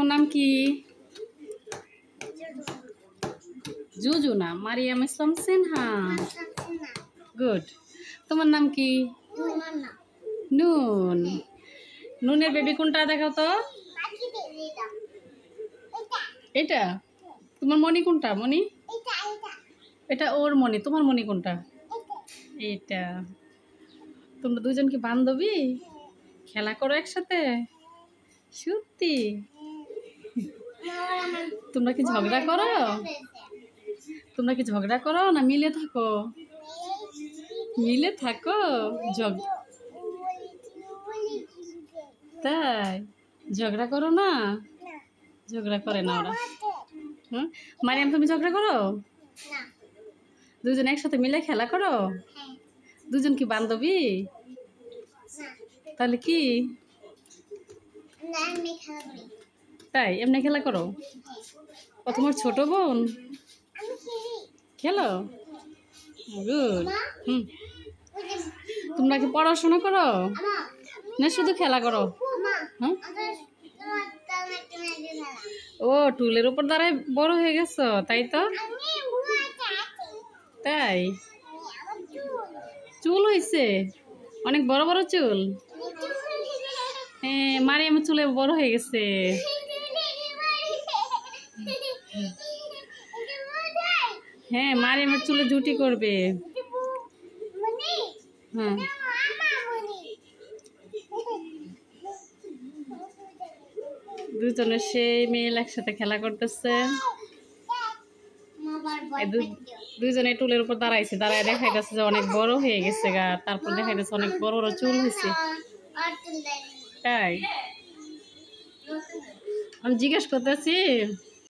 তোমার নাম কি? জুজুনা মারিয়াম ইসলাম সিনহা। গুড। তোমার নাম কি? নুন। নুনের বেবি কোনটা দেখাও তো? এটা তোমার মনি কোনটা? মনি এটা ওর মনি। তোমার মনি কোনটা? এটা। তোমরা দুজন কি বান্ধবী? খেলা করো একসাথে? সত্যি? তোমরা কি ঝগড়া করো? তোমরা কি ঝগড়া করো না মিলে থাকো? মিলে থাকো। তাই ঝগড়া করো না? ঝগড়া করে না ওরা। হুম, মারিয়াম তুমি ঝগড়া করো? দুজন একসাথে মিলে খেলা করো? দুজন কি বান্ধবী? তাহলে কি? তাই এমনি খেলা করো? ও তোমার ছোট বোন? খেলো? গুড। হুম, তোমরা কি পড়াশোনা করো না শুধু খেলা করো? হ্যাঁ, ও টুলের উপর দাঁড়ায় বড় হয়ে গেছো তাই তো? তাই চুল হয়েছে অনেক বড় বড় চুল? হ্যাঁ, মারিয়ামের চুলে বড় হয়ে গেছে। হ্যাঁ, মারিয়ামের চুলে জুটি করবে। হ্যাঁ, দুজনে সেই মেয়ে একসাথে খেলা করতেছে। দুজনে টুলের উপর দাঁড়াইছে, দাঁড়ায় দেখা যাচ্ছে যে অনেক বড় হয়ে গেছে গা। তারপর দেখা যাচ্ছে অনেক বড় বড় চুল হয়েছে। তাই আমি জিজ্ঞেস করতেছি